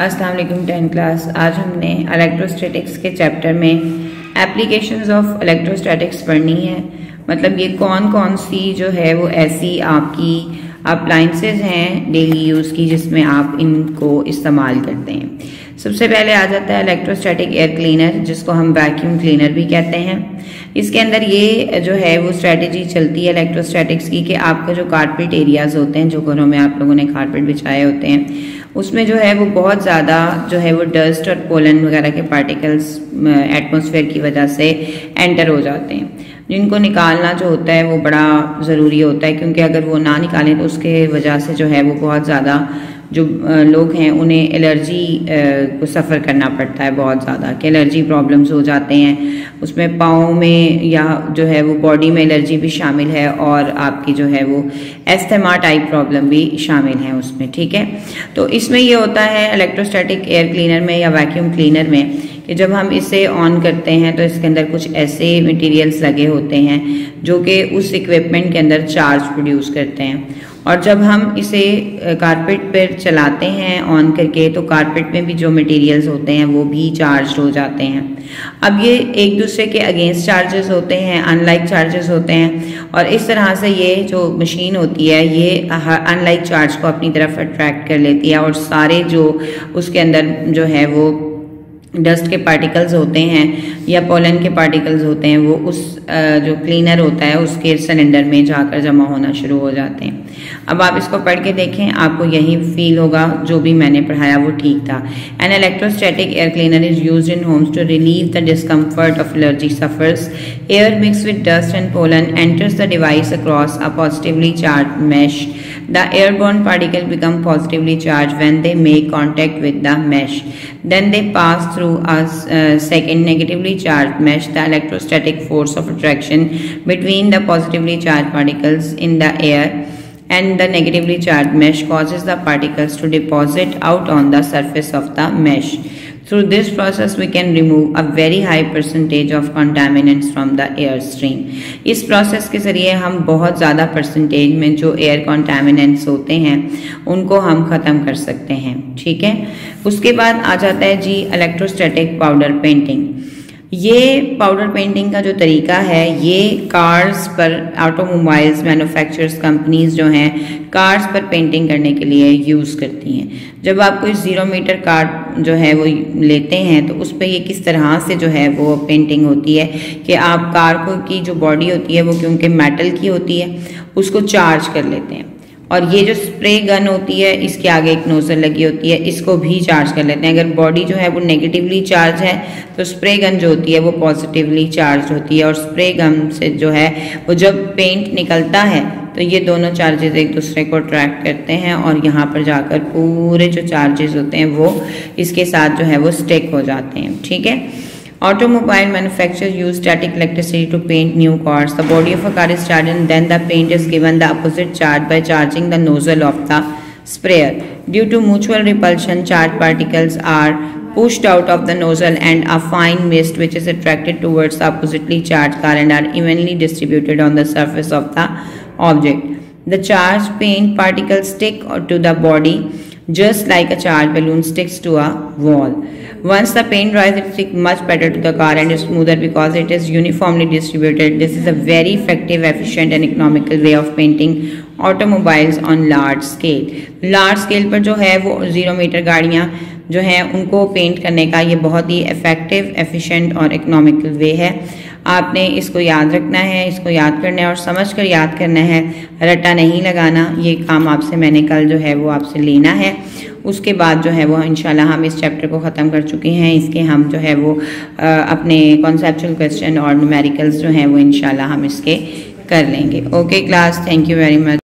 अस्सलाम वालेकुम 10th class. आज हमने इलेक्ट्रोस्टैटिक्स के चैप्टर में एप्लीकेशंस ऑफ इलेक्ट्रोस्टैटिक्स पढ़नी है। मतलब ये कौन कौन सी जो है वो ऐसी आपकी अप्लाइंसेस हैं डेली यूज़ की जिसमें आप इनको इस्तेमाल करते हैं। सबसे पहले आ जाता है इलेक्ट्रोस्टैटिक एयर क्लीनर, जिसको हम वैक्यूम क्लीनर भी कहते हैं। इसके अंदर ये जो है वो स्ट्रेटजी चलती है इलेक्ट्रोस्टैटिक्स की कि आपका जो कारपेट एरियाज होते हैं, जो घरों में आप लोगों ने कारपेट बिछाए होते हैं, उसमें जो है वो बहुत ज़्यादा जो है वो डस्ट और पोलन वगैरह के पार्टिकल्स एटमॉस्फेयर की वजह से एंटर हो जाते हैं, जिनको निकालना जो होता है वो बड़ा ज़रूरी होता है, क्योंकि अगर वो ना निकालें तो उसके वजह से जो है वो बहुत ज़्यादा जो लोग हैं उन्हें एलर्जी को सफ़र करना पड़ता है बहुत ज़्यादा, कि एलर्जी प्रॉब्लम्स हो जाते हैं। उसमें पाँव में या जो है वो बॉडी में एलर्जी भी शामिल है और आपकी जो है वो एस्थमा टाइप प्रॉब्लम भी शामिल है उसमें। ठीक है, तो इसमें ये होता है इलेक्ट्रोस्टैटिक एयर क्लीनर में या वैक्यूम क्लीनर में कि जब हम इसे ऑन करते हैं तो इसके अंदर कुछ ऐसे मटेरियल्स लगे होते हैं जो कि उस इक्विपमेंट के अंदर चार्ज प्रोड्यूस करते हैं, और जब हम इसे कारपेट पर चलाते हैं ऑन करके तो कारपेट में भी जो मटेरियल्स होते हैं वो भी चार्ज हो जाते हैं। अब ये एक दूसरे के अगेंस्ट चार्जेस होते हैं, अनलाइक चार्जेस होते हैं, और इस तरह से ये जो मशीन होती है ये अनलाइक चार्ज को अपनी तरफ अट्रैक्ट कर लेती है, और सारे जो उसके अंदर जो है वो डस्ट के पार्टिकल्स होते हैं या पोलन के पार्टिकल्स होते हैं वो उस जो क्लीनर होता है उसके सिलेंडर में जाकर जमा होना शुरू हो जाते हैं। अब आप इसको पढ़ के देखें, आपको यही फील होगा जो भी मैंने पढ़ाया वो ठीक था। An electrostatic air cleaner is used in homes to relieve the discomfort of allergy sufferers. Air mix with dust and pollen enters the device across a positively charge mesh. The airborne particle become positively charged when they make contact with the mesh. Then they pass through a second negatively charged mesh. The electrostatic force of attraction between the positively charged particles in the air and the negatively charged mesh causes the particles to deposit out on the surface of the mesh. Through this process we can remove a very high percentage of contaminants from the air stream. इस process के ज़रिए हम बहुत ज़्यादा percentage में जो air contaminants होते हैं उनको हम ख़त्म कर सकते हैं। ठीक है, उसके बाद आ जाता है जी इलेक्ट्रोस्टैटिक पाउडर पेंटिंग। ये पाउडर पेंटिंग का जो तरीका है ये कार्स पर ऑटोमोबाइल्स मैन्युफैक्चरर्स कंपनीज जो हैं कार्स पर पेंटिंग करने के लिए यूज़ करती हैं। जब आप कोई 0 मीटर कार जो है वो लेते हैं तो उस पर ये किस तरह से जो है वो पेंटिंग होती है कि आप कार को की जो बॉडी होती है वो क्योंकि मेटल की होती है उसको चार्ज कर लेते हैं, और ये जो स्प्रे गन होती है इसके आगे एक नोजल लगी होती है, इसको भी चार्ज कर लेते हैं। अगर बॉडी जो है वो नेगेटिवली चार्ज है तो स्प्रे गन जो होती है वो पॉजिटिवली चार्ज होती है, और स्प्रे गन से जो है वो जब पेंट निकलता है तो ये दोनों चार्जेस एक दूसरे को अट्रैक्ट करते हैं और यहाँ पर जाकर पूरे जो चार्जेस होते हैं वो इसके साथ जो है वो स्टिक हो जाते हैं। ठीक है, automobile manufacturers use static electricity to paint new cars. The body of a car is charged and then the paint is given the opposite charge by charging the nozzle of the sprayer. Due to mutual repulsion, charged particles are pushed out of the nozzle and a fine mist which is attracted towards the oppositely charged car and are evenly distributed on the surface of the object. The charged paint particles stick to the body just like a charged balloon sticks to a wall. Once the paint dries, it sticks much better to the car and is smoother because it is uniformly distributed. This is a very effective, efficient and economical way of painting automobiles on large scale. Large scale पर जो है वो 0 metre गाड़ियाँ जो हैं उनको paint करने का ये बहुत ही इफेक्टिव, एफिशिएंट और इकोनॉमिकल वे है। आपने इसको याद रखना है, इसको याद करना है और समझ कर याद करना है, रट्टा नहीं लगाना। ये काम आपसे मैंने कल जो है वो आपसे लेना है। उसके बाद जो है वो इंशाल्लाह हम इस चैप्टर को ख़त्म कर चुके हैं। इसके हम जो है वो अपने कॉन्सेप्चुअल क्वेश्चन और न्यूमेरिकल्स जो हैं वो इंशाल्लाह हम इसके कर लेंगे। Okay class, thank you very much.